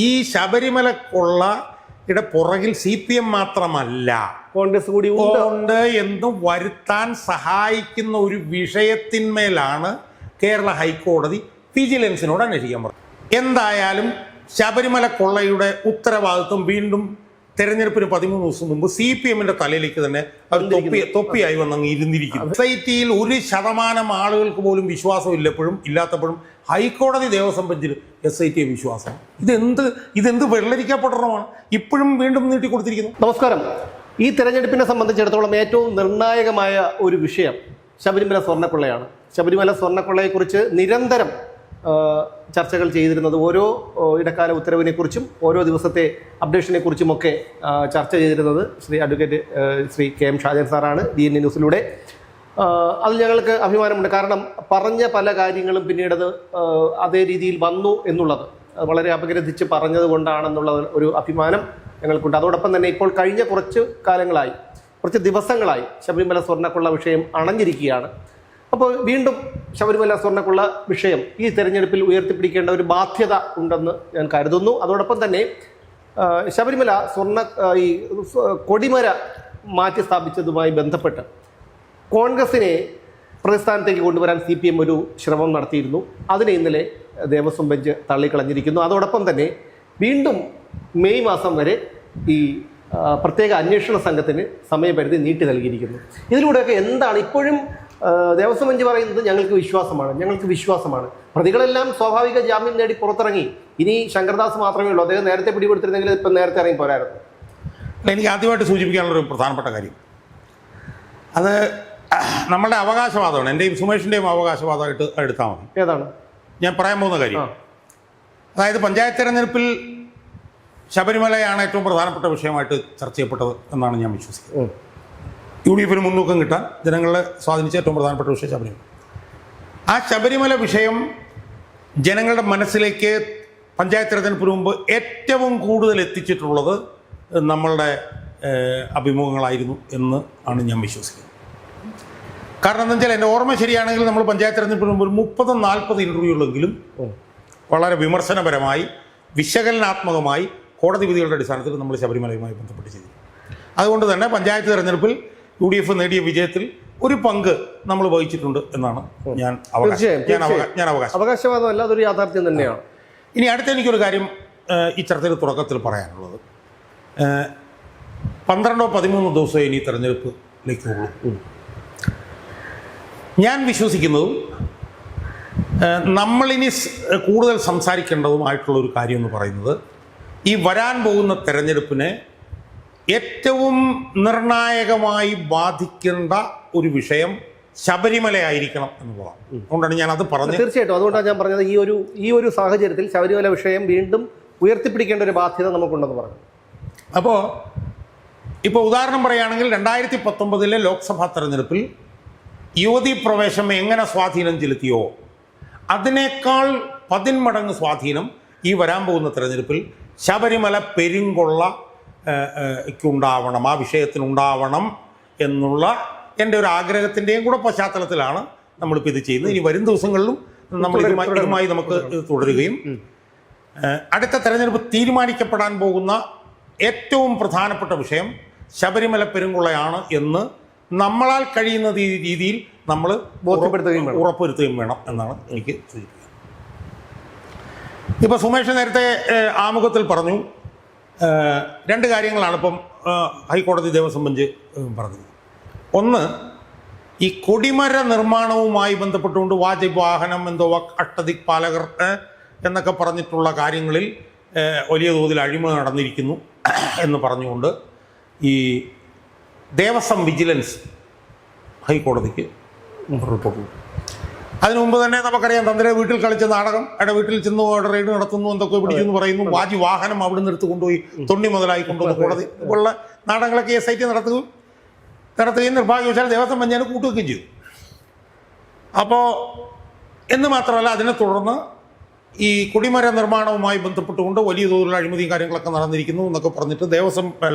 ഈ ശബരിമല കൊള്ളയുടെ പുറകിൽ CPM മാത്രമല്ല, കോൺഗ്രസ് കൂടി ഉണ്ട് എന്ന് വരുത്താൻ സഹായിക്കുന്ന ഒരു വിഷയത്തിന്മേലാണ് കേരള ഹൈക്കോടതി വിജിലൻസിനോട് അന്വേഷിക്കാൻ പറഞ്ഞത്. എന്തായാലും ശബരിമല കൊള്ളയുടെ ഉത്തരവാദിത്വം വീണ്ടും തെരഞ്ഞെടുപ്പിന് 13 ദിവസം മുമ്പ് CPM-ന്റെ തലയിലേക്ക് തന്നെ അത് തൊപ്പിയായി വന്നങ്ങ് ഇരുന്നിരിക്കുന്നു. സൊസൈറ്റിയിൽ 1% ആളുകൾക്ക് പോലും വിശ്വാസമില്ലപ്പോഴും ഇല്ലാത്തപ്പോഴും ഹൈക്കോടതി ദേവസ്വം ബെഞ്ചിൽ SIT വിശ്വാസം. ഇതെന്ത് വെള്ളരിക്കപ്പെടണമാണ് ഇപ്പോഴും വീണ്ടും നീട്ടിക്കൊടുത്തിരിക്കുന്നു. നമസ്കാരം. ഈ തെരഞ്ഞെടുപ്പിനെ സംബന്ധിച്ചിടത്തോളം ഏറ്റവും നിർണായകമായ ഒരു വിഷയം ശബരിമല സ്വർണ്ണക്കൊള്ളയാണ്. ശബരിമല സ്വർണ്ണക്കൊള്ളയെക്കുറിച്ച് നിരന്തരം ചർച്ചകൾ ചെയ്തിരുന്നത് ഓരോ ഇടക്കാല ഉത്തരവിനെക്കുറിച്ചും ഓരോ ദിവസത്തെ അപ്ഡേഷനെ കുറിച്ചുമൊക്കെ ചർച്ച ചെയ്തിരുന്നത് അഡ്വക്കേറ്റ് ശ്രീ KM ഷാജൻ സാറാണ് DN ന്യൂസിലൂടെ. അതിൽ ഞങ്ങൾക്ക് അഭിമാനമുണ്ട്. കാരണം പറഞ്ഞ പല കാര്യങ്ങളും പിന്നീടത് അതേ രീതിയിൽ വന്നു എന്നുള്ളത് വളരെ അപഗ്രഥിച്ച് പറഞ്ഞത് കൊണ്ടാണെന്നുള്ള ഒരു അഭിമാനം ഞങ്ങൾക്കുണ്ട്. അതോടൊപ്പം തന്നെ ഇപ്പോൾ കഴിഞ്ഞ കുറച്ച് ദിവസങ്ങളായി ശബരിമല സ്വർണ്ണക്കൊള്ള വിഷയം അണഞ്ഞിരിക്കുകയാണ്. അപ്പോൾ വീണ്ടും ശബരിമല സ്വർണ്ണക്കൊള്ള വിഷയം ഈ തെരഞ്ഞെടുപ്പിൽ ഉയർത്തിപ്പിടിക്കേണ്ട ഒരു ബാധ്യത ഉണ്ടെന്ന് ഞാൻ കരുതുന്നു. അതോടൊപ്പം തന്നെ ശബരിമല ഈ കൊടിമര മാറ്റി സ്ഥാപിച്ചതുമായി ബന്ധപ്പെട്ട് കോൺഗ്രസിനെ പ്രതിസ്ഥാനത്തേക്ക് കൊണ്ടുവരാൻ CPM ഒരു ശ്രമം നടത്തിയിരുന്നു. അതിനെ ഇന്നലെ ദേവസ്വം ബെഞ്ച് തള്ളിക്കളഞ്ഞിരിക്കുന്നു. അതോടൊപ്പം തന്നെ വീണ്ടും മെയ് മാസം വരെ ഈ പ്രത്യേക അന്വേഷണ സംഘത്തിന് സമയപരിധി നീട്ടി നൽകിയിരിക്കുന്നു. ഇതിലൂടെയൊക്കെ എന്താണ് ഇപ്പോഴും ദേവസ്വം ബെഞ്ച് പറയുന്നത്? ഞങ്ങൾക്ക് വിശ്വാസമാണ്. പ്രതികളെല്ലാം സ്വാഭാവിക ജാമ്യം നേടി പുറത്തിറങ്ങി. ഇനി ശങ്കർദാസ് മാത്രമേ ഉള്ളൂ. അദ്ദേഹം നേരത്തെ പിടിപെടുത്തിരുന്നെങ്കിൽ ഇപ്പം നേരത്തെ ഇറങ്ങി പോരായിരുന്നു. എനിക്ക് ആദ്യമായിട്ട് സൂചിപ്പിക്കാനുള്ളൊരു പ്രധാനപ്പെട്ട കാര്യം, അത് നമ്മളുടെ അവകാശവാദമാണ്. എൻ്റെയും സുമേഷിൻ്റെയും അവകാശവാദമായിട്ട് എടുത്താൽ മതി. ഏതാണ് ഞാൻ പറയാൻ പോകുന്ന കാര്യം? അതായത് പഞ്ചായത്ത് തെരഞ്ഞെടുപ്പിൽ ശബരിമലയാണ് ഏറ്റവും പ്രധാനപ്പെട്ട വിഷയമായിട്ട് ചർച്ച ചെയ്യപ്പെട്ടത് എന്നാണ് ഞാൻ വിശ്വസിക്കുന്നത്. UDF-ന് മുൻതൂക്കം കിട്ടാൻ ജനങ്ങളെ സ്വാധീനിച്ച ഏറ്റവും പ്രധാനപ്പെട്ട വിഷയം ശബരിമല. ആ ശബരിമല വിഷയം ജനങ്ങളുടെ മനസ്സിലേക്ക് പഞ്ചായത്ത് തെരഞ്ഞെടുപ്പിന് മുമ്പ് ഏറ്റവും കൂടുതൽ എത്തിച്ചിട്ടുള്ളത് നമ്മളുടെ അഭിമുഖങ്ങളായിരുന്നു എന്ന് ആണ് ഞാൻ വിശ്വസിക്കുന്നത്. കാരണം എന്താ വെച്ചാൽ എൻ്റെ ഓർമ്മ ശരിയാണെങ്കിൽ നമ്മൾ പഞ്ചായത്ത് തെരഞ്ഞെടുപ്പിന് മുമ്പ് ഒരു 30-40 ഇൻ്റർവ്യൂകളെങ്കിലും വളരെ വിമർശനപരമായി വിശകലനാത്മകമായി കോടതി വിധികളുടെ അടിസ്ഥാനത്തിൽ നമ്മൾ ശബരിമലയുമായി ബന്ധപ്പെട്ട് ചെയ്തു. അതുകൊണ്ട് തന്നെ പഞ്ചായത്ത് തെരഞ്ഞെടുപ്പിൽ UDF നേടിയ വിജയത്തിൽ ഒരു പങ്ക് നമ്മൾ വഹിച്ചിട്ടുണ്ട് എന്നാണ് ഞാൻ അവകാശവാദമല്ല, അതൊരു യാഥാർത്ഥ്യം തന്നെയാണ്. ഇനി അടുത്ത എനിക്കൊരു കാര്യം ഈ ചർച്ചയുടെ തുടക്കത്തിൽ പറയാനുള്ളത്, 12-13 ദിവസമേ ഇനി തെരഞ്ഞെടുപ്പിലേക്കുള്ളൂ. ഞാൻ വിശ്വസിക്കുന്നതും നമ്മളിനി കൂടുതൽ സംസാരിക്കേണ്ടതുമായിട്ടുള്ള ഒരു കാര്യം എന്ന് പറയുന്നത്, ഈ വരാൻ പോകുന്ന തെരഞ്ഞെടുപ്പിനെ ഏറ്റവും നിർണായകമായി ബാധിക്കേണ്ട ഒരു വിഷയം ശബരിമലയായിരിക്കണം എന്നുള്ളതാണ്. അതുകൊണ്ടാണ് ഞാൻ അത് പറഞ്ഞത്. തീർച്ചയായിട്ടും അതുകൊണ്ടാണ് ഞാൻ പറഞ്ഞത് ഈ ഒരു സാഹചര്യത്തിൽ ശബരിമല വിഷയം വീണ്ടും ഉയർത്തിപ്പിടിക്കേണ്ട ഒരു ബാധ്യത നമുക്കുണ്ടെന്ന് പറഞ്ഞു. ഇപ്പോൾ ഉദാഹരണം പറയുകയാണെങ്കിൽ 2019 ലോക്സഭാ തെരഞ്ഞെടുപ്പിൽ യുവതീ പ്രവേശം എങ്ങനെ സ്വാധീനം ചെലുത്തിയോ അതിനേക്കാൾ 10 മടങ്ങ് സ്വാധീനം ഈ വരാൻ പോകുന്ന തെരഞ്ഞെടുപ്പിൽ ശബരിമല പെരുങ്കൊള്ള ക്കുണ്ടാവണം, ആ വിഷയത്തിനുണ്ടാവണം എന്നുള്ള എൻ്റെ ഒരു ആഗ്രഹത്തിൻ്റെയും കൂടെ പശ്ചാത്തലത്തിലാണ് നമ്മളിപ്പോൾ ഇത് ചെയ്യുന്നത്. ഇനി വരും ദിവസങ്ങളിലും നമ്മൾ ഇതുമായി നമുക്ക് തുടരുകയും അടുത്ത തെരഞ്ഞെടുപ്പ് തീരുമാനിക്കപ്പെടാൻ പോകുന്ന ഏറ്റവും പ്രധാനപ്പെട്ട വിഷയം ശബരിമല പെരുങ്കൊള്ളയാണ് എന്ന് നമ്മളാൽ കഴിയുന്ന രീതിയിൽ നമ്മൾ ഉറപ്പുവരുത്തുകയും വേണം എന്നാണ് എനിക്ക് സൂചിപ്പിക്കുന്നത്. ഇപ്പോൾ സുമേഷ് നേരത്തെ ആമുഖത്തിൽ പറഞ്ഞു, 2 കാര്യങ്ങളാണ് ഇപ്പം ഹൈക്കോടതി ദേവസ്വം ബെഞ്ച് പറഞ്ഞത്. ഒന്ന്, ഈ കൊടിമര നിർമ്മാണവുമായി ബന്ധപ്പെട്ടുകൊണ്ട് വാഹനം എന്തോ അഷ്ടദിക്പാലകർ എന്നൊക്കെ പറഞ്ഞിട്ടുള്ള കാര്യങ്ങളിൽ വലിയ തോതിൽ അഴിമതി നടന്നിരിക്കുന്നു എന്ന് പറഞ്ഞുകൊണ്ട് ഈ ദേവസ്വം വിജിലൻസ് ഹൈക്കോടതിക്ക് റിപ്പോർട്ട് കൊടുത്തു. അതിനു മുമ്പ് തന്നെ നമുക്കറിയാം, തന്ത്രി വീട്ടിൽ കളിച്ച നാടകം, വീട്ടിൽ ചെന്ന് റെയ്ഡ് നടത്തുന്നു, എന്തൊക്കെ പിടിക്കുന്നു പറയുന്നു, വാഹനം അവിടെ നിന്ന് എടുത്ത് കൊണ്ടുപോയി തൊണ്ണി മുതലായി കൊണ്ടുവന്ന് കോടതി ഉള്ള നാടകങ്ങളൊക്കെ SIT നടത്തുകയും നിർഭാഗ്യവശാൽ ദേവസ്വം ബെഞ്ചിന് കൂട്ടുവെക്കുകയും ചെയ്തു. അപ്പോൾ എന്ന് മാത്രമല്ല, അതിനെ തുടർന്ന് ഈ കൊടിമര നിർമ്മാണവുമായി ബന്ധപ്പെട്ടുകൊണ്ട് വലിയ തോതിലുള്ള അഴിമതിയും കാര്യങ്ങളൊക്കെ നടന്നിരിക്കുന്നു എന്നൊക്കെ പറഞ്ഞിട്ട്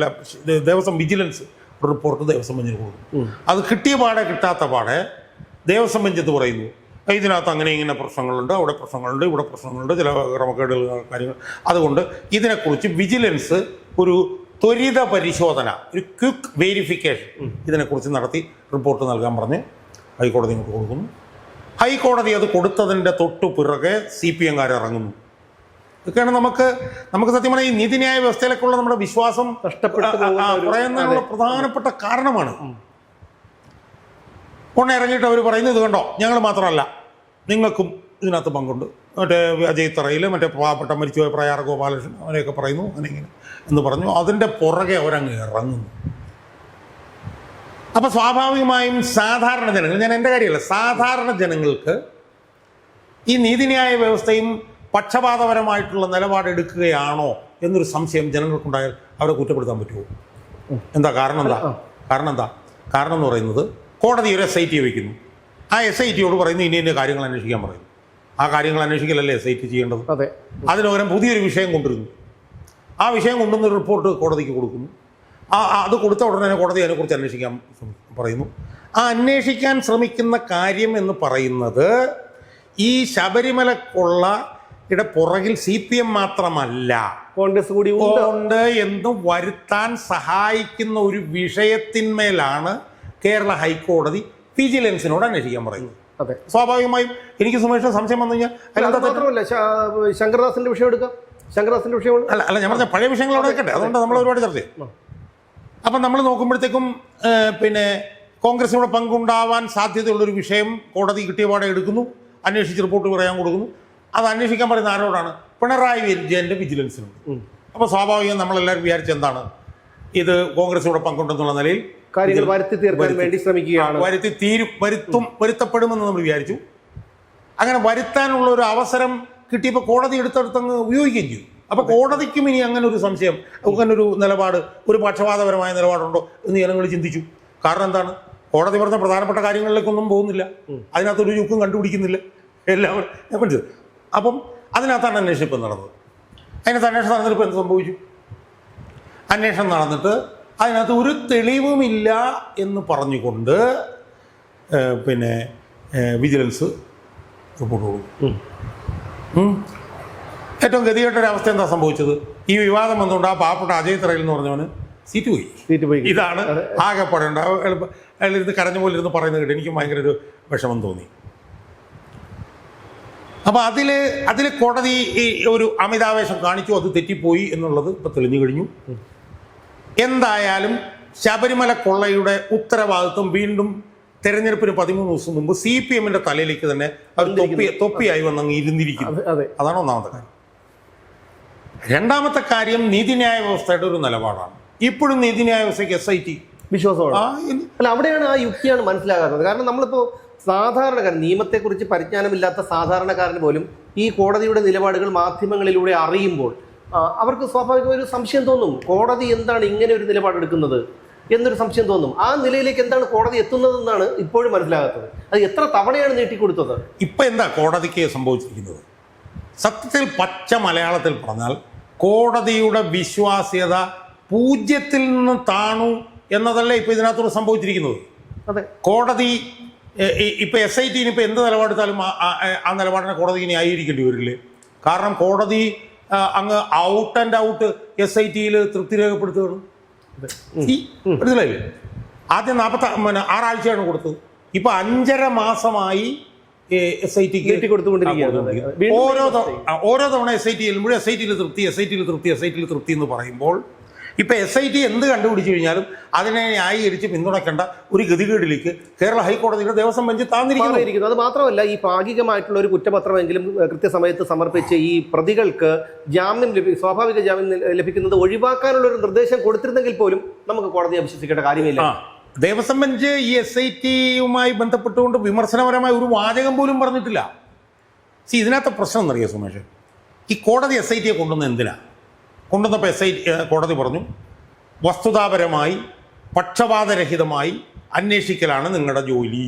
ദേവസ്വം വിജിലൻസ് റിപ്പോർട്ട് ദേവസ്വം ബെഞ്ചിന് കൊടുക്കും. അത് കിട്ടിയ പാടെ കിട്ടാത്ത പാടെ ദേവസ്വം ബെഞ്ച് എന്ന് പറയുന്നു ഇതിനകത്ത് അങ്ങനെ ഇങ്ങനെ പ്രശ്നങ്ങളുണ്ട്, അവിടെ പ്രശ്നങ്ങളുണ്ട്, ഇവിടെ പ്രശ്നങ്ങളുണ്ട്, ചില ക്രമക്കേടുകൾ കാര്യങ്ങൾ. അതുകൊണ്ട് ഇതിനെക്കുറിച്ച് വിജിലൻസ് ഒരു ത്വരിത പരിശോധന, ഒരു ക്വിക്ക് വെരിഫിക്കേഷൻ ഇതിനെക്കുറിച്ച് നടത്തി റിപ്പോർട്ട് നൽകാൻ പറഞ്ഞ് ഹൈക്കോടതി ഇങ്ങോട്ട് കൊടുക്കുന്നു. ഹൈക്കോടതി അത് കൊടുത്തതിൻ്റെ തൊട്ടു പിറകെ CPM ഇറങ്ങുന്നു. ഇതൊക്കെയാണ് നമുക്ക് സത്യം പറഞ്ഞാൽ ഈ നീതിന്യായ വ്യവസ്ഥയിലേക്കുള്ള നമ്മുടെ വിശ്വാസം കുറയുന്നതിനുള്ള പ്രധാനപ്പെട്ട കാരണമാണ്. ഇറങ്ങിയിട്ട് അവർ പറയുന്നത്, ഇത് കണ്ടോ, ഞങ്ങൾ മാത്രമല്ല നിങ്ങൾക്കും ഇതിനകത്ത് പങ്കുണ്ട്, മറ്റേ അജയ് തറയിൽ മറ്റേ പാവപ്പെട്ട മരിച്ചുപോയ പ്രയാർ ഗോപാലകൃഷ്ണൻ അവരെയൊക്കെ പറയുന്നു അങ്ങനെ ഇങ്ങനെ എന്ന് പറഞ്ഞു. അതിൻ്റെ പുറകെ അവരങ്ങ് ഇറങ്ങുന്നു. അപ്പോൾ സ്വാഭാവികമായും സാധാരണ ജനങ്ങൾ, ഞാൻ എൻ്റെ കാര്യമല്ല, സാധാരണ ജനങ്ങൾക്ക് ഈ നീതിന്യായ വ്യവസ്ഥയും പക്ഷപാതപരമായിട്ടുള്ള നിലപാടെടുക്കുകയാണോ എന്നൊരു സംശയം ജനങ്ങൾക്കുണ്ടായാൽ അവരെ കുറ്റപ്പെടുത്താൻ പറ്റുമോ? എന്താ കാരണം? കാരണം എന്ന് പറയുന്നത്, കോടതി ഒരു SIT വയ്ക്കുന്നു. ആ SITയോട് പറയുന്നു ഇന്ന കാര്യങ്ങൾ അന്വേഷിക്കാൻ പറയുന്നു. ആ കാര്യങ്ങൾ അന്വേഷിക്കലല്ലേ SIT ചെയ്യേണ്ടത്? അതെ. അതിന് പകരം പുതിയൊരു വിഷയം കൊണ്ടുവരുന്നു. ആ വിഷയം കൊണ്ടുവന്ന റിപ്പോർട്ട് കോടതിക്ക് കൊടുക്കുന്നു. അത് കൊടുത്ത ഉടനെ തന്നെ കോടതി അതിനെക്കുറിച്ച് അന്വേഷിക്കാൻ പറയുന്നു. ആ അന്വേഷിക്കാൻ ശ്രമിക്കുന്ന കാര്യം എന്ന് പറയുന്നത് ഈ ശബരിമല കൊള്ളയുടെ പുറകിൽ CPM മാത്രമല്ല, കോൺഗ്രസ് കൂടി ഉണ്ട് എന്ന് വരുത്താൻ സഹായിക്കുന്ന ഒരു വിഷയത്തിന്മേലാണ് കേരള ഹൈക്കോടതി വിജിലൻസിനോട് അന്വേഷിക്കാൻ പറയുന്നത്. അതെ, സ്വാഭാവികമായും എനിക്ക് സുമേഷിന് സംശയം വന്നു കഴിഞ്ഞാൽ മാത്രമല്ല ശങ്കർദാസിന്റെ വിഷയം എടുക്കാം. ശങ്കർദാസിന്റെ വിഷയം അല്ല ഞാൻ പറഞ്ഞ പഴയ വിഷയങ്ങൾ അവിടെ വെക്കട്ടെ, അതുകൊണ്ട് നമ്മൾ ഒരുപാട് ചർച്ച ചെയ്യും. അപ്പം നമ്മൾ നോക്കുമ്പോഴത്തേക്കും പിന്നെ കോൺഗ്രസിനോട് പങ്കുണ്ടാവാൻ സാധ്യതയുള്ളൊരു വിഷയം കോടതി കിട്ടിയ പാടെ എടുക്കുന്നു, അന്വേഷിച്ച് റിപ്പോർട്ട് പറയാൻ കൊടുക്കുന്നു. അത് അന്വേഷിക്കാൻ പറയുന്ന ആരോടാണ്? പിണറായി വിജയൻ്റെ വിജിലൻസിനുണ്ട്. അപ്പോൾ സ്വാഭാവികം നമ്മളെല്ലാവരും വിചാരിച്ച എന്താണ്, ഇത് കോൺഗ്രസിനോട് പങ്കുണ്ടെന്നുള്ള നിലയിൽ കാര്യങ്ങൾ വരുത്തി തീർക്കാൻ വേണ്ടി ശ്രമിക്കുകയാണ്. വരുത്തപ്പെടുമെന്ന് നമ്മൾ വിചാരിച്ചു. അങ്ങനെ വരുത്താനുള്ള ഒരു അവസരം കിട്ടിയപ്പോൾ കോടതി എടുത്തെടുത്തങ്ങ് ഉപയോഗിക്കുകയും ചെയ്തു. അപ്പോൾ കോടതിക്കും ഇനി അങ്ങനെ ഒരു സംശയം, അങ്ങനൊരു നിലപാട്, ഒരു പക്ഷപാതപരമായ നിലപാടുണ്ടോ എന്ന് ജനങ്ങൾ ചിന്തിച്ചു. കാരണം എന്താണ്, കോടതി പറഞ്ഞ പ്രധാനപ്പെട്ട കാര്യങ്ങളിലേക്കൊന്നും പോകുന്നില്ല, അതിനകത്തൊരു ചുക്കും കണ്ടുപിടിക്കുന്നില്ല, എല്ലാവരും മനസ്സിലായി. അപ്പം അതിനകത്താണ് അന്വേഷണം നടന്നത്. അതിനകത്ത് അന്വേഷണം നടന്നിട്ട് എന്ത് സംഭവിച്ചു? അന്വേഷണം നടന്നിട്ട് അതിനകത്ത് ഒരു തെളിവുമില്ല എന്ന് പറഞ്ഞുകൊണ്ട് പിന്നെ വിജിലൻസ് റിപ്പോർട്ട് കൊടുക്കും. ഏറ്റവും ഗതികെട്ടൊരവസ്ഥ എന്താ സംഭവിച്ചത്? ഈ വിവാദം വന്നുകൊണ്ട് ആ പാവപ്പെട്ട അജയ് തറയിൽ എന്ന് പറഞ്ഞവന് സീറ്റ് പോയി. ഇതാണ് ആകെ പറയേണ്ട. അയാളിരുന്ന് കരഞ്ഞ പോലെ ഇരുന്ന് പറയുന്നത് കേട്ട് എനിക്ക് ഭയങ്കര ഒരു വിഷമം തോന്നി. അപ്പോൾ അതിൽ കോടതി ഒരു അമിതാവേശം കാണിച്ചു, അത് തെറ്റിപ്പോയി എന്നുള്ളത് ഇപ്പോൾ തെളിഞ്ഞു കഴിഞ്ഞു. എന്തായാലും ശബരിമല കൊള്ളയുടെ ഉത്തരവാദിത്വം വീണ്ടും തെരഞ്ഞെടുപ്പിന് 13 ദിവസം മുമ്പ് CPMന്റെ തലയിലേക്ക് തന്നെ അവർ തൊപ്പിയായി വന്നങ്ങ് ഇരുന്നിരിക്കുന്നു. അതാണ് ഒന്നാമത്തെ കാര്യം. രണ്ടാമത്തെ കാര്യം നീതിന്യായ വ്യവസ്ഥയുടെ ഒരു നിലപാടാണ്. ഇപ്പോഴും നീതിന്യായ വ്യവസ്ഥയ്ക്ക് SIT വിശ്വാസമാണ്. അല്ല, അവിടെയാണ് ആ യുക്തിയാണ് മനസ്സിലാകാത്തത്. കാരണം നമ്മളിപ്പോൾ സാധാരണക്കാരൻ, നിയമത്തെക്കുറിച്ച് പരിജ്ഞാനമില്ലാത്ത സാധാരണക്കാരന് പോലും ഈ കോടതിയുടെ നിലപാടുകൾ മാധ്യമങ്ങളിലൂടെ അറിയുമ്പോൾ അവർക്ക് സ്വാഭാവികമായ ഒരു സംശയം തോന്നും. കോടതി എന്താണ് ഇങ്ങനെ ഒരു നിലപാടെടുക്കുന്നത് എന്നൊരു സംശയം തോന്നും. ആ നിലയിലേക്ക് എന്താണ് കോടതി എത്തുന്നതെന്നാണ് ഇപ്പോഴും മനസ്സിലാകാത്തത്. അത് എത്ര തവണയാണ് നീട്ടിക്കൊടുത്തത്? ഇപ്പം എന്താ കോടതിക്ക് സംഭവിച്ചിരിക്കുന്നത്? സത്യത്തിൽ പച്ച മലയാളത്തിൽ പറഞ്ഞാൽ കോടതിയുടെ വിശ്വാസ്യത 0-ൽ നിന്ന് താണു എന്നതല്ല ഇപ്പോൾ ഇതിനകത്തോട് സംഭവിച്ചിരിക്കുന്നത്. അതെ, കോടതി ഇപ്പോൾ SIT ഇപ്പോൾ എന്ത് നിലപാടെടുത്താലും ആ നിലപാടിനെ കോടതിക്ക് ന്യായീകരിക്കേണ്ടി വരില്ലേ? കാരണം കോടതി അങ്ങ് ഔട്ട് ആൻഡ് ഔട്ട് SITയിൽ തൃപ്തി രേഖപ്പെടുത്തുകയാണ്. മനസ്സിലായില്ലേ? ആദ്യം 6 ആഴ്ചയാണ് കൊടുത്തത്, ഇപ്പൊ 5.5 മാസമായി SITക്ക് കൊടുത്തുകൊണ്ടിരിക്കുകയാണ്. ഓരോ തവണ SIT ചെല്ലുമ്പോഴും SITയിൽ തൃപ്തി എന്ന് പറയുമ്പോൾ ഇപ്പൊ SIT എന്ത് കണ്ടുപിടിച്ചു കഴിഞ്ഞാലും അതിനെ ന്യായീകരിച്ച് പിന്തുണയ്ക്കേണ്ട ഒരു ഗതികേടിലേക്ക് കേരള ഹൈക്കോടതിയുടെ ദേവസ്വം ബെഞ്ച് താന്നിരിക്കുന്നു. അത് മാത്രമല്ല, ഈ ഭാഗികമായിട്ടുള്ള ഒരു കുറ്റപത്രമെങ്കിലും കൃത്യസമയത്ത് സമർപ്പിച്ച് ഈ പ്രതികൾക്ക് സ്വാഭാവിക ജാമ്യം ലഭിക്കുന്നത് ഒഴിവാക്കാനുള്ള ഒരു നിർദ്ദേശം കൊടുത്തിരുന്നെങ്കിൽ പോലും നമുക്ക് കോടതിയെ വിശ്വസിക്കേണ്ട കാര്യമില്ല. ദേവസ്വം ബെഞ്ച് ഈ SITയുമായി ബന്ധപ്പെട്ടുകൊണ്ട് വിമർശനപരമായ ഒരു വാചകം പോലും പറഞ്ഞിട്ടില്ല. ഇതിനകത്ത് പ്രശ്നം എന്നറിയാം സുമേഷ്, ഈ കോടതി SITയെ കൊണ്ടുവന്ന എന്തിനാ? കൊണ്ടുവന്നപ്പോൾ കോടതി പറഞ്ഞു, വസ്തുതാപരമായി പക്ഷപാതരഹിതമായി അന്വേഷിക്കലാണ് നിങ്ങളുടെ ജോലി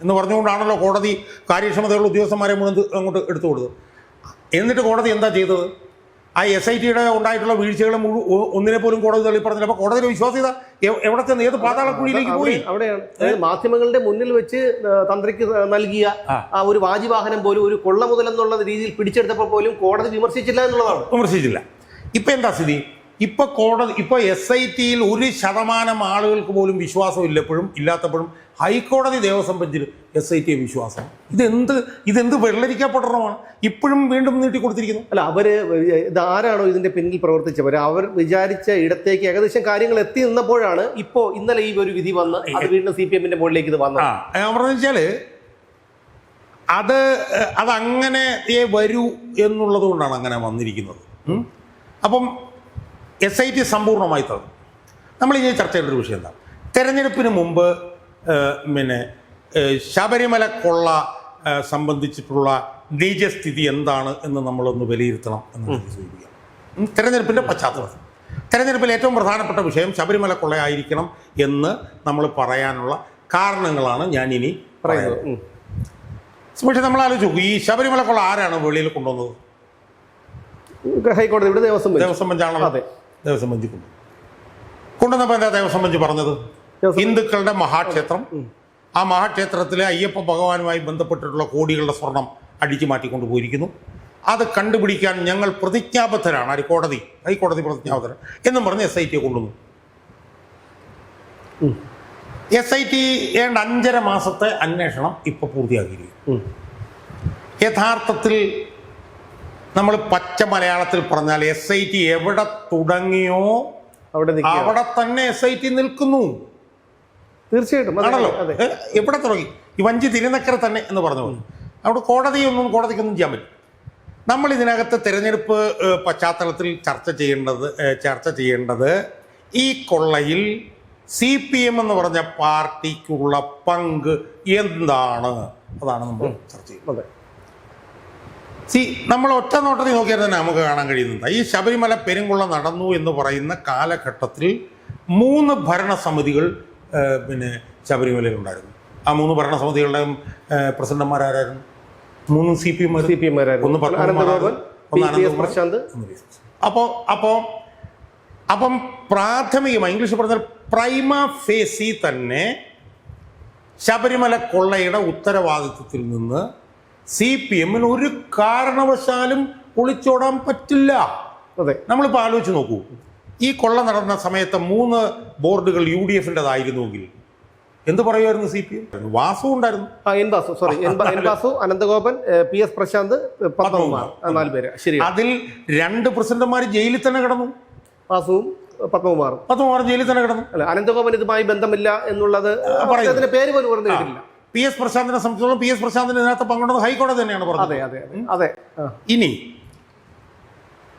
എന്ന് പറഞ്ഞുകൊണ്ടാണല്ലോ കോടതി കാര്യക്ഷമതയുള്ള ഉദ്യോഗസ്ഥന്മാരെ മുഴുവൻ അങ്ങോട്ട് എടുത്തു കൊടുത്തത്. എന്നിട്ട് കോടതി എന്താ ചെയ്തത്? ആ SIT ഉണ്ടായിട്ടുള്ള വീഴ്ചകൾ ഒന്നിനെ പോലും കോടതി തള്ളി പറഞ്ഞില്ല. അപ്പോൾ കോടതിയുടെ വിശ്വാസ്യത എവിടെ ചെന്ന് ഏത് പാതാളക്കുഴിയിലേക്ക് പോയി? അവിടെയാണ് മാധ്യമങ്ങളുടെ മുന്നിൽ വെച്ച് തന്ത്രിക്ക് നൽകിയ ആ ഒരു വാജിവാഹനം പോലും ഒരു കൊള്ള മുതൽ എന്നുള്ള രീതിയിൽ പിടിച്ചെടുത്തപ്പോൾ പോലും കോടതി വിമർശിച്ചില്ല എന്നുള്ളതാണ്. വിമർശിച്ചില്ല. ഇപ്പം എന്താ സ്ഥിതി? ഇപ്പൊ SITയിൽ 1% ആളുകൾക്ക് പോലും വിശ്വാസം ഇല്ലാത്തപ്പോഴും ഹൈക്കോടതി ദേവസ്വം ബെഞ്ചിൽ SIT വിശ്വാസം. ഇതെന്ത് വെള്ളരിക്കപ്പെടണമാണ് ഇപ്പോഴും വീണ്ടും നീട്ടിക്കൊടുത്തിരിക്കുന്നു. അല്ല, അവര് ഇതാരാണോ ഇതിന്റെ പിന്നിൽ പ്രവർത്തിച്ചവർ, അവർ വിചാരിച്ച ഇടത്തേക്ക് ഏകദേശം കാര്യങ്ങൾ എത്തി നിന്നപ്പോഴാണ് ഇന്നലെ ഈ ഒരു വിധി വന്ന് അത് വീണ്ടും CPMന്റെ മുകളിലേക്ക് ഇത് വന്നത്. ഞാൻ പറഞ്ഞു വെച്ചാല് അതങ്ങനെ വരൂ എന്നുള്ളത് കൊണ്ടാണ് അങ്ങനെ വന്നിരിക്കുന്നത്. അപ്പം SIT സമ്പൂർണ്ണമായി തന്നു. നമ്മളിനി ചർച്ച ചെയ്യേണ്ട ഒരു വിഷയം എന്താ? തെരഞ്ഞെടുപ്പിന് മുമ്പ് ശബരിമല കൊള്ള സംബന്ധിച്ചിട്ടുള്ള നിജസ്ഥിതി എന്താണ് എന്ന് നമ്മളൊന്ന് വിലയിരുത്തണം എന്ന് സൂചിപ്പിക്കാം. തെരഞ്ഞെടുപ്പിൻ്റെ പശ്ചാത്തലത്തിൽ തെരഞ്ഞെടുപ്പിൽ ഏറ്റവും പ്രധാനപ്പെട്ട വിഷയം ശബരിമല കൊള്ളയായിരിക്കണം എന്ന് നമ്മൾ പറയാനുള്ള കാരണങ്ങളാണ് ഞാനിനി പറയുന്നത്. പക്ഷേ നമ്മൾ ആലോചിച്ചു, ഈ ശബരിമല കൊള്ള ആരാണ് വെളിയിൽ കൊണ്ടുവന്നത്? ഹൈക്കോടതി, ഇവിടെ ദേവസ്വം ബെഞ്ചാണല്ലോ. അതെ, ദേവസ്വം ബെഞ്ച് കൊണ്ടുവന്നപ്പോൾ എന്താ ദേവസ്വം ബെഞ്ച് പറഞ്ഞത്? ഹിന്ദുക്കളുടെ മഹാക്ഷേത്രം, ആ മഹാക്ഷേത്രത്തിലെ അയ്യപ്പ ഭഗവാനുമായി ബന്ധപ്പെട്ടിട്ടുള്ള കോടികളുടെ സ്വർണം അടിച്ചു മാറ്റിക്കൊണ്ട് പോയിരിക്കുന്നു. അത് കണ്ടുപിടിക്കാൻ ഞങ്ങൾ പ്രതിജ്ഞാബദ്ധരാണ്. ഹൈക്കോടതി പ്രതിജ്ഞാബദ്ധരാണ് എന്നും പറഞ്ഞ് SIT കൊണ്ടുവന്നു. SIT 5.5 മാസത്തെ അന്വേഷണം ഇപ്പൊ പൂർത്തിയാക്കിയിരിക്കും. യഥാർത്ഥത്തിൽ നമ്മൾ പച്ച മലയാളത്തിൽ പറഞ്ഞാൽ SIT എവിടെ തുടങ്ങിയോ അവിടെ തന്നെ SIT നിൽക്കുന്നു. തീർച്ചയായിട്ടും ആണല്ലോ. എവിടെ തുടങ്ങി? ഈ വഞ്ചി തിരുനക്കര തന്നെ എന്ന് പറഞ്ഞു പോലെ അവിടെ കോടതിക്കൊന്നും ചെയ്യാൻ പറ്റും. നമ്മൾ ഇതിനകത്ത് തിരഞ്ഞെടുപ്പ് പശ്ചാത്തലത്തിൽ ചർച്ച ചെയ്യേണ്ടത് ഈ കൊള്ളയിൽ CPM എന്ന് പറഞ്ഞ പാർട്ടിക്കുള്ള പങ്ക് എന്താണ്? അതാണ് നമ്മൾ ചർച്ച ചെയ്യുന്നത്. നമ്മൾ ഒറ്റ നോട്ടത്തിൽ നോക്കിയാൽ തന്നെ നമുക്ക് കാണാൻ കഴിയുന്നുണ്ട്. ഈ ശബരിമല പെരുങ്കൊള്ള നടന്നു എന്ന് പറയുന്ന കാലഘട്ടത്തിൽ 3 ഭരണസമിതികൾ ശബരിമലയിൽ ഉണ്ടായിരുന്നു. ആ 3 ഭരണസമിതികളുടെയും പ്രസിഡന്റുമാരായിരുന്നു? 3 CPM. ഒന്ന് പത്മകുമാർ, ഒന്ന് അനന്തകുമാർ. അപ്പം പ്രാഥമികമായി ഇംഗ്ലീഷ് പറഞ്ഞാൽ പ്രൈമ ഫേസി തന്നെ ശബരിമല കൊള്ളയുടെ ഉത്തരവാദിത്വത്തിൽ നിന്ന് CPMന് ഒരു കാരണവശാലും ഒളിച്ചോടാൻ പറ്റില്ല. അതെ, നമ്മളിപ്പോൾ ആലോചിച്ച് നോക്കൂ. ഈ കൊള്ള നടന്ന സമയത്ത് 3 ബോർഡുകൾ UDFൻ്റെതായിരുന്നുവെങ്കിൽ എന്ത് പറയുമായിരുന്നു? CPM വാസു ഉണ്ടായിരുന്നു. എൻ വാസു, അനന്തഗോപൻ, PS പ്രശാന്ത്, പത്മകുമാർ, 4 പേര്. ശരി. അതിൽ 2 പ്രസിഡന്റുമാർ ജയിലിൽ തന്നെ കിടന്നു. വാസുവും പത്മകുമാർ ജയിലിൽ തന്നെ കിടന്നു. അല്ല, അനന്തഗോപൻ ഇതുമായി ബന്ധമില്ല എന്നുള്ളത് പേര് പോലും പറഞ്ഞിട്ടില്ല. PS പ്രശാന്തിനെ സംബന്ധിച്ചോളം PS പ്രശാന്തിന് ഇതിനകത്ത് പങ്കുണ്ടെന്ന് ഹൈക്കോടതി തന്നെയാണ് പറഞ്ഞത്. അതെ. ഇനി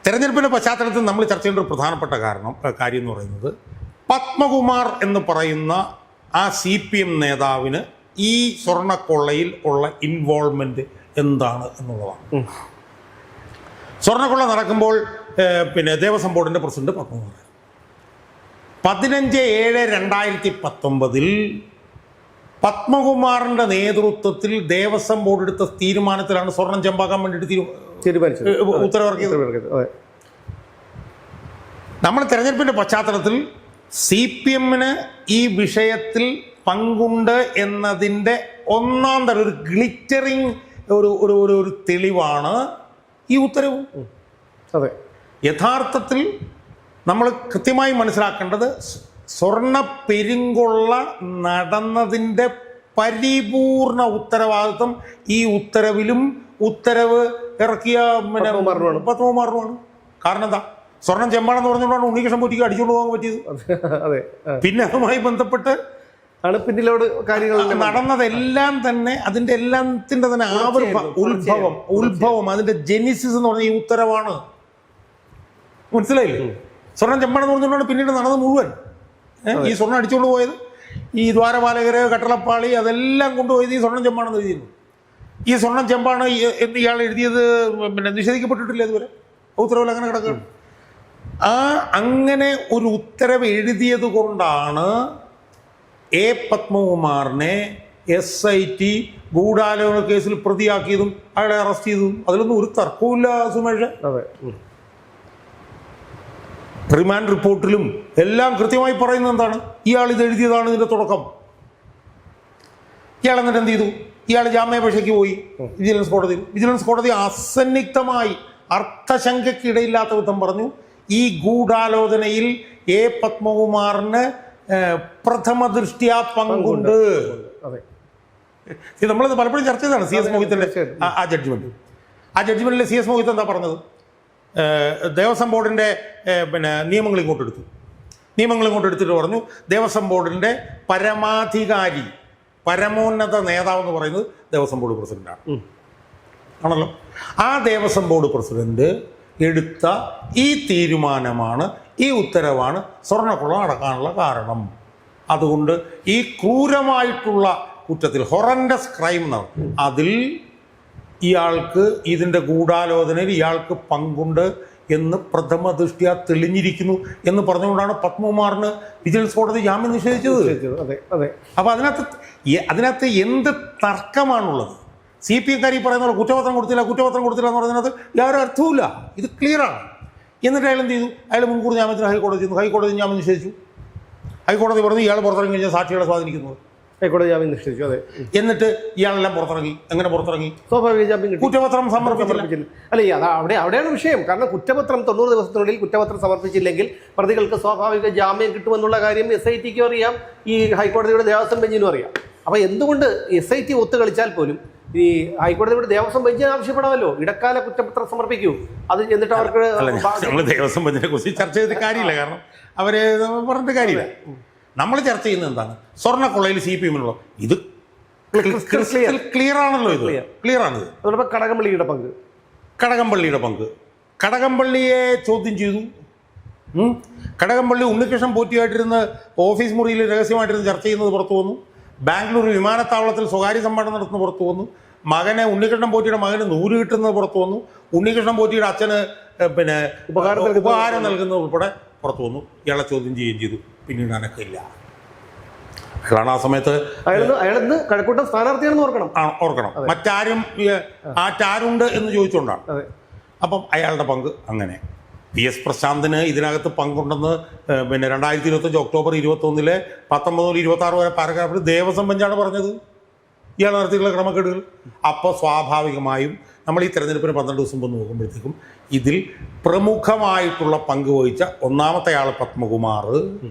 തെരഞ്ഞെടുപ്പിന്റെ പശ്ചാത്തലത്തിൽ നമ്മൾ ചർച്ച ചെയ്യേണ്ട ഒരു പ്രധാനപ്പെട്ട കാര്യം എന്ന് പറയുന്നത് പത്മകുമാർ എന്ന് പറയുന്ന ആ CPM നേതാവിന് ഈ സ്വർണ്ണക്കൊള്ളയിൽ ഉള്ള ഇൻവോൾവ്മെന്റ് എന്താണ് എന്നുള്ളതാണ്. സ്വർണ്ണക്കൊള്ള നടക്കുമ്പോൾ ദേവസ്വം ബോർഡിന്റെ പ്രസിഡന്റ് പത്മകുമാർ. 15/7/2019 പത്മകുമാറിന്റെ നേതൃത്വത്തിൽ ദേവസ്വം ബോർഡ് എടുത്ത തീരുമാനത്തിലാണ് സ്വർണം ചെമ്പാക്കാൻ വേണ്ടിയിട്ട് ഉത്തരവിറക്കിയത്. നമ്മൾ തെരഞ്ഞെടുപ്പിന്റെ പശ്ചാത്തലത്തിൽ CPMന് ഈ വിഷയത്തിൽ പങ്കുണ്ട് എന്നതിൻ്റെ ഒന്നാം തരം ഒരു ഗ്ലിറ്ററിങ് ഒരു തെളിവാണ് ഈ ഉത്തരവ്. അതെ, യഥാർത്ഥത്തിൽ നമ്മൾ കൃത്യമായി മനസ്സിലാക്കേണ്ടത് സ്വർണ്ണ പെരുങ്കൊള്ള നടന്നതിൻ്റെ പരിപൂർണ ഉത്തരവാദിത്വം ഈ ഉത്തരവ് ഇറക്കിയ പത്മകുമാറിനുമാണ്. കാരണം എന്താ? സ്വർണം ചെമ്പാണെന്ന് പറഞ്ഞുകൊണ്ടാണ് ഉണ്ണികൃഷ്ണൻ പോറ്റിക്ക് അടിച്ചുകൊണ്ട് പോകാൻ പറ്റിയത്. പിന്നെ അതുമായി ബന്ധപ്പെട്ട് പിന്നിലോട് കാര്യങ്ങൾ നടന്നതെല്ലാം തന്നെ അതിൻ്റെ എല്ലാത്തിൻ്റെ തന്നെ ഉത്ഭവം അതിൻ്റെ ജെനിസിസ് എന്ന് പറഞ്ഞ ഈ ഉത്തരവാണ്. മനസ്സിലായില്ലേ? സ്വർണം ചെമ്പാണെന്ന് പറഞ്ഞുകൊണ്ടാണ് പിന്നീട് നടന്നത് മുഴുവൻ. ഈ സ്വർണ്ണം അടിച്ചുകൊണ്ട് പോയത്, ഈ ദ്വാരപാലകര്, കട്ടളപ്പാളി, അതെല്ലാം കൊണ്ടുപോയത് ഈ സ്വർണം ചെമ്പാണെന്ന് എഴുതിയിരുന്നു. ഈ സ്വർണം ചെമ്പാണ് എന്ന് ഇയാൾ എഴുതിയത് നിഷേധിക്കപ്പെട്ടിട്ടില്ല ഇതുവരെ. ഉത്തരവിൽ അങ്ങനെ കിടക്കുകയാണ്. അങ്ങനെ ഒരു ഉത്തരവ് എഴുതിയത് കൊണ്ടാണ് പത്മകുമാറിനെ SIT ഗൂഢാലോചന കേസിൽ പ്രതിയാക്കിയതും അയാളെ അറസ്റ്റ് ചെയ്തതും. അതിലൊന്നും ഒരു തർക്കവുമില്ല സുമേഷ്. റിമാൻഡ് റിപ്പോർട്ടിലും എല്ലാം കൃത്യമായി പറയുന്നത് എന്താണ്? ഇയാൾ ഇത് എഴുതിയതാണ് ഇതിൻ്റെ തുടക്കം. ഇയാൾ എന്നിട്ട് എന്ത് ചെയ്തു? ഇയാൾ ജാമ്യാപേക്ഷയ്ക്ക് പോയി വിജിലൻസ് കോടതി അസന്നിഗ്ധമായി അർത്ഥശങ്കയ്ക്കിടയില്ലാത്ത വിധം പറഞ്ഞു, ഈ ഗൂഢാലോചനയിൽ എ പത്മകുമാറിന് പ്രഥമ ദൃഷ്ട്യാ പങ്കുണ്ട്. നമ്മളിത് പലപ്പോഴും ചർച്ച ചെയ്തതാണ്. CS മോഹിത്തിന്റെ ആ ജഡ്ജ്മെന്റിൽ CS മോഹിത്ത് എന്താ പറഞ്ഞത്? ദേവസ്വം ബോർഡിന്റെ നിയമങ്ങൾ ഇങ്ങോട്ട് എടുത്തിട്ട് പറഞ്ഞു, ദേവസ്വം ബോർഡിന്റെ പരമാധികാരി, പരമോന്നത നേതാവ് എന്ന് പറയുന്നത് ദേവസ്വം ബോർഡ് പ്രസിഡന്റാണ് ആണല്ലോ. ആ ദേവസ്വം ബോർഡ് പ്രസിഡന്റ് എടുത്ത ഈ തീരുമാനമാണ്, ഈ ഉത്തരവാണ് സ്വർണ്ണക്കൊള്ള നടക്കാനുള്ള കാരണം. അതുകൊണ്ട് ഈ ക്രൂരമായിട്ടുള്ള കുറ്റത്തിൽ, ഹൊറൻഡസ് ക്രൈം എന്നാണ്, അതിൽ ഇയാൾക്ക്, ഇതിൻ്റെ ഗൂഢാലോചനയിൽ ഇയാൾക്ക് പങ്കുണ്ട് എന്ന് പ്രഥമ ദൃഷ്ട്യാ തെളിഞ്ഞിരിക്കുന്നു എന്ന് പറഞ്ഞുകൊണ്ടാണ് പത്മകുമാറിന് വിജിലൻസ് കോടതി ജാമ്യം നിഷേധിച്ചത്. അപ്പോൾ അതിനകത്ത് എന്ത് തർക്കമാണുള്ളത്? CPM-കാർ ഈ പറയുന്ന പോലെ കുറ്റപത്രം കൊടുത്തില്ല എന്ന് പറയുന്നത് യാതൊരു അർത്ഥവുമില്ല. ഇത് ക്ലിയറാണ്. എന്നിട്ട് അയാൾ എന്ത് ചെയ്തു? അയാൾ മുൻകൂർ ജാമ്യത്തിന് ഹൈക്കോടതി ജാമ്യം നിഷേധിച്ചു. ഹൈക്കോടതി പറഞ്ഞു ഇയാൾ പുറത്തിറങ്ങി കഴിഞ്ഞാൽ സാക്ഷികളെ സ്വാധീനിക്കുന്നത്. ഹൈക്കോടതി ജാമ്യം നിഷേധിച്ചു. അതെ. എന്നിട്ട് ഇയാളെല്ലാം പുറത്തിറങ്ങി. എങ്ങനെ പുറത്തിറങ്ങി? സ്വാഭാവിക ജാമ്യം കിട്ടി. കുറ്റപത്രം സമർപ്പിച്ചില്ല. അല്ല, അവിടെയാണ് വിഷയം. കാരണം കുറ്റപത്രം 90 ദിവസത്തിനുള്ളിൽ കുറ്റപത്രം സമർപ്പിച്ചില്ലെങ്കിൽ പ്രതികൾക്ക് സ്വാഭാവിക ജാമ്യം കിട്ടുമെന്നുള്ള കാര്യം SITക്കും അറിയാം, ഈ ഹൈക്കോടതിയുടെ ദേവസ്വം ബെഞ്ചിനും അറിയാം. അപ്പോൾ എന്തുകൊണ്ട് SIT ഒത്തു കളിച്ചാൽ പോലും ഈ ഹൈക്കോടതിയുടെ ദേവസ്വം ബെഞ്ചിന് ആവശ്യപ്പെടാമല്ലോ, ഇടക്കാല കുറ്റപത്രം സമർപ്പിക്കൂ. അത് എന്നിട്ട് അവർക്ക് നമ്മൾ ദേവസ്വം ബെഞ്ചിനെ കുറിച്ച് ചർച്ച ചെയ്തിട്ട് കാര്യമില്ല. കാരണം അവരെ പറഞ്ഞിട്ട് കാര്യമില്ല. നമ്മൾ ചർച്ച ചെയ്യുന്നത് എന്താണ്? സ്വർണ്ണക്കൊള്ളയിൽ CPM-നുള്ള ഇത് ക്ലിയർ ആണല്ലോ. ഇത് ക്ലിയർ ആണിത്. അതോടൊപ്പം കടകംപള്ളിയുടെ പങ്ക് കടകംപള്ളിയെ ചോദ്യം ചെയ്തു. കടകംപള്ളി ഉണ്ണികൃഷ്ണൻ പോറ്റിയായിട്ടിരുന്ന് ഓഫീസ് മുറിയിൽ രഹസ്യമായിട്ടിരുന്ന് ചർച്ച ചെയ്യുന്നത് പുറത്തു വന്നു. ബാംഗ്ലൂർ വിമാനത്താവളത്തിൽ സ്വകാര്യ സമ്മേളനം നടത്തുന്നത് പുറത്തു വന്നു. ഉണ്ണികൃഷ്ണൻ പോറ്റിയുടെ മകന് നൂല് കിട്ടുന്നത് പുറത്തു വന്നു. ഉണ്ണികൃഷ്ണൻ പോറ്റിയുടെ അച്ഛന് ഉപഹാരം നൽകുന്നത് ഉൾപ്പെടെ പുറത്തു വന്നു. ഇയാളെ ചോദ്യം ചെയ്യുകയും ചെയ്തു. പിന്നീട് അനക്കില്ല. അയാളാണ് ആ സമയത്ത് കഴക്കൂട്ടം സ്ഥാനാർത്ഥിയാണെന്ന് ഓർക്കണം. മറ്റാരുണ്ട് എന്ന് ചോദിച്ചുകൊണ്ടാണ്. അപ്പം അയാളുടെ പങ്ക് അങ്ങനെ. PS പ്രശാന്തിന് ഇതിനകത്ത് പങ്കുണ്ടെന്ന് 2025 ഒക്ടോബർ 21 19 മുതൽ 26 വരെ പാരഗ്രാഫിൽ ദേവസ്വം ബെഞ്ചാണ് പറഞ്ഞത് ഇയാൾ നടത്തിയിട്ടുള്ള ക്രമക്കേടുകൾ. അപ്പോൾ സ്വാഭാവികമായും നമ്മൾ ഈ തെരഞ്ഞെടുപ്പിന് 12 ദിവസം മുമ്പ് നോക്കുമ്പോഴത്തേക്കും ഇതിൽ പ്രമുഖമായിട്ടുള്ള പങ്ക് വഹിച്ച ഒന്നാമത്തെ ആൾ പത്മകുമാർ,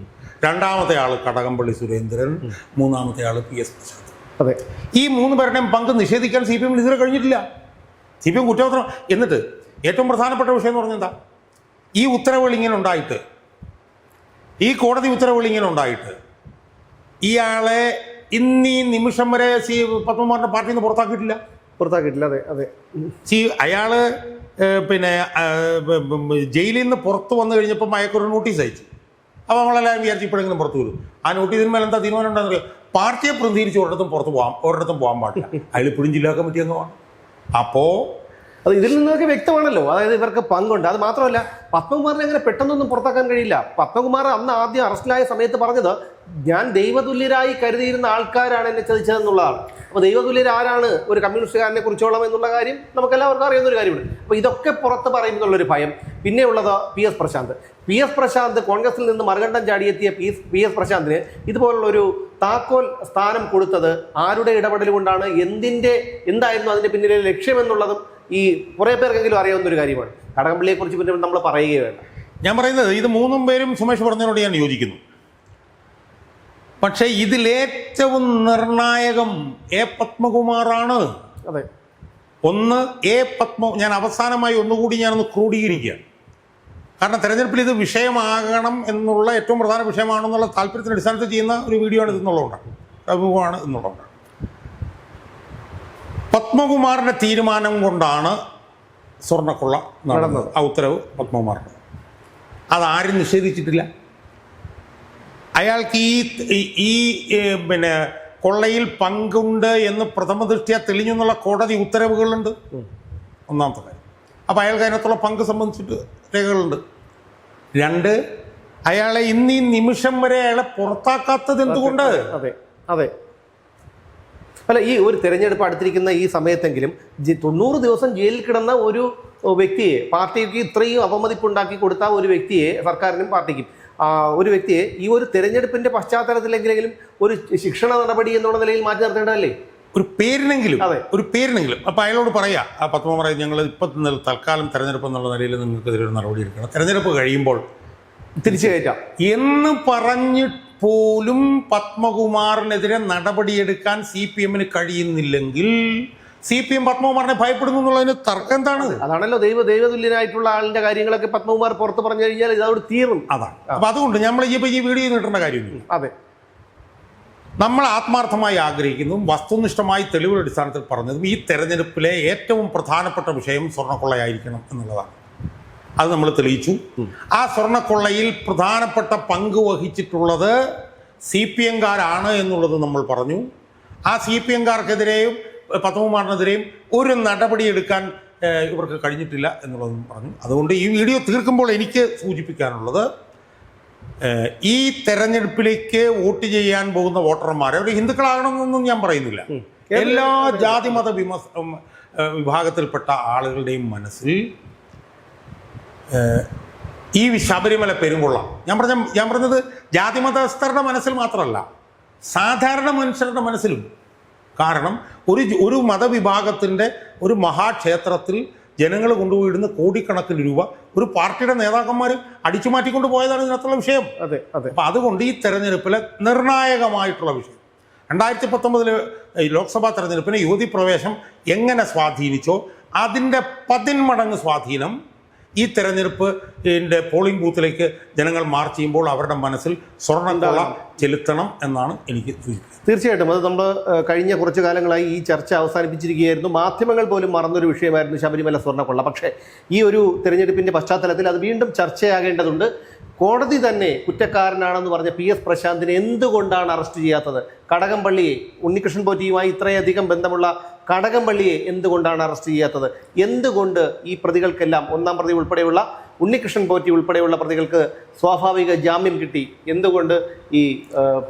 രണ്ടാമത്തെ ആൾ കടകംപള്ളി സുരേന്ദ്രൻ, മൂന്നാമത്തെ ആൾ PS പ്രശാന്ത്. അതെ, ഈ 3 പേരുടെയും പങ്ക് നിഷേധിക്കാൻ CPM ഇതുവരെ കഴിഞ്ഞിട്ടില്ല. CPM കുറ്റപത്രം. എന്നിട്ട് ഏറ്റവും പ്രധാനപ്പെട്ട വിഷയം എന്ന് പറഞ്ഞാൽ എന്താ? ഈ ഉത്തരവുകൾ ഇങ്ങനെ ഉണ്ടായിട്ട്, ഈ കോടതി ഉത്തരവുകൾ ഇങ്ങനെ ഉണ്ടായിട്ട് ഇയാളെ ഇന്നീ നിമിഷം വരെ പത്മകുമാറിന്റെ പാർട്ടിയിൽ നിന്ന് പുറത്താക്കിയിട്ടില്ല. അതെ അതെ. അയാള് ജയിലിൽ നിന്ന് പുറത്ത് വന്നു കഴിഞ്ഞപ്പോൾ അയാൾക്കൊരു നോട്ടീസ് അയച്ചു. അപ്പോൾ നമ്മളെല്ലാവരും വിചാരിച്ചു ഇപ്പോഴെങ്കിലും പുറത്തു വരും. ആ നോട്ടീസിന്മേൽ എന്താ തീരുമാനം ഉണ്ടെന്ന് അറിയാം. പാർട്ടിയെ പ്രതിനിധീകരിച്ച് ഒരിടത്തും പോകാൻ പാടില്ല. അയാൾ ഇപ്പോഴും ജില്ലാ കമ്മിറ്റി അംഗമാണ്. അപ്പോൾ അത് ഇതിൽ നിന്നൊക്കെ വ്യക്തമാണല്ലോ, അതായത് ഇവർക്ക് പങ്കുണ്ട്. അത് മാത്രമല്ല, പത്മകുമാറിനെ അങ്ങനെ പെട്ടെന്നൊന്നും പുറത്താക്കാൻ കഴിയില്ല. പത്മകുമാർ അന്ന് ആദ്യം അറസ്റ്റിലായ സമയത്ത് പറഞ്ഞത് ഞാൻ ദൈവതുല്യരായി കരുതിയിരുന്ന ആൾക്കാരാണ് എന്നെ ചതിച്ചതെന്നുള്ളതാണ്. അപ്പോൾ ദൈവതുല്യരാരാണ് ഒരു കമ്മ്യൂണിസ്റ്റുകാരനെ കുറിച്ചോളം എന്നുള്ള കാര്യം നമുക്കെല്ലാവർക്കും അറിയുന്ന ഒരു കാര്യമാണ്. അപ്പോൾ ഇതൊക്കെ പുറത്ത് പറയുമെന്നുള്ളൊരു ഭയം. പിന്നെ ഉള്ളത് PS പ്രശാന്ത് കോൺഗ്രസിൽ നിന്ന് മറുകണ്ഠം ചാടിയെത്തിയ PS പ്രശാന്തിന് ഇതുപോലുള്ളൊരു താക്കോൽ സ്ഥാനം കൊടുത്തത് ആരുടെ ഇടപെടൽ കൊണ്ടാണ്, എന്തായിരുന്നു അതിൻ്റെ പിന്നിലെ ലക്ഷ്യമെന്നുള്ളതും ഈ കുറേ പേർക്കെങ്കിലും അറിയാവുന്ന ഒരു കാര്യമാണ്. കടകംപള്ളിയെ കുറിച്ച് പിന്നെ നമ്മൾ പറയുകയേ വേണ്ട. ഞാൻ പറയുന്നത് ഇത് 3 പേരും സുമേഷ് പറഞ്ഞതിനോട് ഞാൻ യോജിക്കുന്നു. പക്ഷേ ഇതിലേറ്റവും നിർണായകം A പത്മകുമാറാണ്. അതെ, ഞാൻ അവസാനമായി ഒന്നുകൂടി ഞാനൊന്ന് ക്രോഡീകരിക്കുകയാണ്. കാരണം തെരഞ്ഞെടുപ്പിൽ ഇത് വിഷയമാകണം എന്നുള്ള ഏറ്റവും പ്രധാന വിഷയമാണെന്നുള്ള താല്പര്യത്തിന് അടിസ്ഥാനത്തിൽ ചെയ്യുന്ന ഒരു വീഡിയോ ആണ് എന്നുള്ളതുകൊണ്ടാണ്. പത്മകുമാറിൻ്റെ തീരുമാനം കൊണ്ടാണ് സ്വർണ്ണക്കൊള്ള നടന്നത്. ആ ഉത്തരവ് പത്മകുമാറിന് അതാരും നിഷേധിച്ചിട്ടില്ല. അയാൾക്ക് ഈ കൊള്ളയിൽ പങ്കുണ്ട് എന്ന് പ്രഥമ ദൃഷ്ട്യാ തെളിഞ്ഞു എന്നുള്ള കോടതി ഉത്തരവുകളുണ്ട്. ഒന്നാമത്തെ കാര്യം. അപ്പോൾ അയാൾക്ക് അതിനകത്തുള്ള പങ്ക് സംബന്ധിച്ചിട്ട് രേഖകളുണ്ട്. 2, അയാളെ ഇന്ന് ഈ നിമിഷം വരെ അയാളെ പുറത്താക്കാത്തത് എന്തുകൊണ്ട്? അതെ. അല്ല, ഈ ഒരു തെരഞ്ഞെടുപ്പ് അടുത്തിരിക്കുന്ന ഈ സമയത്തെങ്കിലും 90 ദിവസം ജയിലിൽ കിടന്ന ഒരു വ്യക്തിയെ, പാർട്ടിക്ക് ഇത്രയും അവമതിപ്പുണ്ടാക്കി കൊടുത്ത ഒരു വ്യക്തിയെ, സർക്കാരിനും പാർട്ടിക്കും ഒരു വ്യക്തിയെ ഈ ഒരു തെരഞ്ഞെടുപ്പിന്റെ പശ്ചാത്തലത്തിലെങ്കിലും ഒരു ശിക്ഷണ നടപടി എന്നുള്ള നിലയിൽ മാറ്റി നിർത്തേണ്ടതല്ലേ? ഒരു പേരിനെങ്കിലും അപ്പൊ അയാളോട് പറയാ, ആ പത്മ പറയും, ഞങ്ങൾ ഇപ്പം തൽക്കാലം തെരഞ്ഞെടുപ്പ് എന്നുള്ള നിലയിൽ നിങ്ങൾക്കെതിരെ ഒരു നടപടി എടുക്കണം, തെരഞ്ഞെടുപ്പ് കഴിയുമ്പോൾ തിരിച്ചു കയറ്റാം എന്ന് പറഞ്ഞിട്ട് പോലും പത്മകുമാറിനെതിരെ നടപടിയെടുക്കാൻ CPM-ന് കഴിയുന്നില്ലെങ്കിൽ CPM പത്മകുമാറിനെ ഭയപ്പെടുന്നു എന്നുള്ളതിന് തർക്കം എന്താണ്? അതാണല്ലോ ദൈവതുല്യനായിട്ടുള്ള ആളിന്റെ കാര്യങ്ങളൊക്കെ പത്മകുമാർ പുറത്ത് പറഞ്ഞു കഴിഞ്ഞാൽ ഇതോട് തീർന്നു. അതാണ്. അപ്പൊ അതുകൊണ്ട് നമ്മൾ ഈ വീഡിയോ നീട്ടേണ്ട കാര്യമില്ല. അതെ, നമ്മൾ ആത്മാർത്ഥമായി ആഗ്രഹിക്കുന്നതും വസ്തുനിഷ്ഠമായി തെളിവുകളുടെ അടിസ്ഥാനത്തിൽ പറഞ്ഞതും ഈ തെരഞ്ഞെടുപ്പിലെ ഏറ്റവും പ്രധാനപ്പെട്ട വിഷയം സ്വർണ്ണക്കൊള്ളയായിരിക്കണം എന്നുള്ളതാണ്. അത് നമ്മൾ തെളിയിച്ചു. ആ സ്വർണ്ണക്കൊള്ളയിൽ പ്രധാനപ്പെട്ട പങ്ക് വഹിച്ചിട്ടുള്ളത് CPM-കാരാണ് എന്നുള്ളത് നമ്മൾ പറഞ്ഞു. ആ CPM-കാർക്കെതിരെയും പത്മകുമാറിനെതിരെയും ഒരു നടപടി എടുക്കാൻ ഇവർക്ക് കഴിഞ്ഞിട്ടില്ല എന്നുള്ളതും പറഞ്ഞു. അതുകൊണ്ട് ഈ വീഡിയോ തീർക്കുമ്പോൾ എനിക്ക് സൂചിപ്പിക്കാനുള്ളത്, ഈ തെരഞ്ഞെടുപ്പിലേക്ക് വോട്ട് ചെയ്യാൻ പോകുന്ന വോട്ടർമാരെ അവർ ഹിന്ദുക്കളാകണമെന്നൊന്നും ഞാൻ പറയുന്നില്ല. എല്ലാ ജാതിമത വിഭാഗത്തിൽപ്പെട്ട ആളുകളുടെയും മനസ്സിൽ ഈ ശബരിമല പെരുങ്കൊള്ള, ഞാൻ പറഞ്ഞത് ജാതിമതസ്ഥരുടെ മനസ്സിൽ മാത്രമല്ല, സാധാരണ മനുഷ്യരുടെ മനസ്സിലും. കാരണം ഒരു മതവിഭാഗത്തിൻ്റെ ഒരു മഹാക്ഷേത്രത്തിൽ ജനങ്ങൾ കൊണ്ടുപോയിടുന്ന കോടിക്കണക്കിന് രൂപ ഒരു പാർട്ടിയുടെ നേതാക്കന്മാർ അടിച്ചു മാറ്റിക്കൊണ്ട് പോയതാണ് ഇതിനകത്തുള്ള വിഷയം. അതെ അതെ. അപ്പം അതുകൊണ്ട് ഈ തെരഞ്ഞെടുപ്പിലെ നിർണായകമായിട്ടുള്ള വിഷയം 2019 ലോക്സഭാ തെരഞ്ഞെടുപ്പിന് യുവതി പ്രവേശം എങ്ങനെ സ്വാധീനിച്ചോ അതിൻ്റെ 10 മടങ്ങ് സ്വാധീനം ഈ തെരഞ്ഞെടുപ്പിൻ്റെ പോളിംഗ് ബൂത്തിലേക്ക് ജനങ്ങൾ മാർച്ച് ചെയ്യുമ്പോൾ അവരുടെ മനസ്സിൽ സ്വർണ്ണക്കൊള്ള ചെലുത്തണം എന്നാണ് എനിക്ക് സൂചിപ്പിക്കുന്നത്. തീർച്ചയായിട്ടും അത് നമ്മൾ കഴിഞ്ഞ കുറച്ചു കാലങ്ങളായി ഈ ചർച്ച അവസാനിപ്പിച്ചിരിക്കുകയായിരുന്നു. മാധ്യമങ്ങൾ പോലും മറന്നൊരു വിഷയമായിരുന്നു ശബരിമല സ്വർണ്ണക്കൊള്ള. പക്ഷേ ഈ ഒരു തെരഞ്ഞെടുപ്പിൻ്റെ പശ്ചാത്തലത്തിൽ അത് വീണ്ടും ചർച്ചയാകേണ്ടതുണ്ട്. കോടതി തന്നെ കുറ്റക്കാരനാണെന്ന് പറഞ്ഞ PS പ്രശാന്തിനെ എന്തുകൊണ്ടാണ് അറസ്റ്റ് ചെയ്യാത്തത്? കടകംപള്ളിയെ, ഉണ്ണികൃഷ്ണൻ പോറ്റിയുമായി ഇത്രയധികം ബന്ധമുള്ള കടകംപള്ളിയെ എന്തുകൊണ്ടാണ് അറസ്റ്റ് ചെയ്യാത്തത്? എന്തുകൊണ്ട് ഈ പ്രതികൾക്കെല്ലാം, 1-ാം പ്രതി ഉൾപ്പെടെയുള്ള ഉണ്ണികൃഷ്ണൻ പോറ്റി ഉൾപ്പെടെയുള്ള പ്രതികൾക്ക് സ്വാഭാവിക ജാമ്യം കിട്ടി? എന്തുകൊണ്ട് ഈ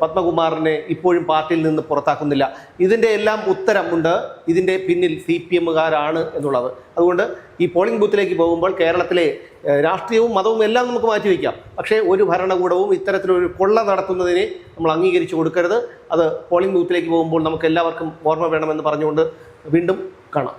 പത്മകുമാറിനെ ഇപ്പോഴും പാർട്ടിയിൽ നിന്ന് പുറത്താക്കുന്നില്ല? ഇതിൻ്റെ എല്ലാം ഉത്തരമുണ്ട്. ഇതിൻ്റെ പിന്നിൽ CPM-കാരാണ് എന്നുള്ളത്. അതുകൊണ്ട് ഈ പോളിംഗ് ബൂത്തിലേക്ക് പോകുമ്പോൾ കേരളത്തിലെ രാഷ്ട്രീയവും മതവും എല്ലാം നമുക്ക് മാറ്റിവെക്കാം. പക്ഷേ ഒരു ഭരണകൂടവും ഇത്തരത്തിലൊരു കൊള്ള നടത്തുന്നതിനെ നമ്മൾ അംഗീകരിച്ചു കൊടുക്കരുത്. അത് പോളിംഗ് ബൂത്തിലേക്ക് പോകുമ്പോൾ നമുക്ക് എല്ലാവർക്കും ഓർമ്മ വേണമെന്ന് പറഞ്ഞുകൊണ്ട് വീണ്ടും കാണാം.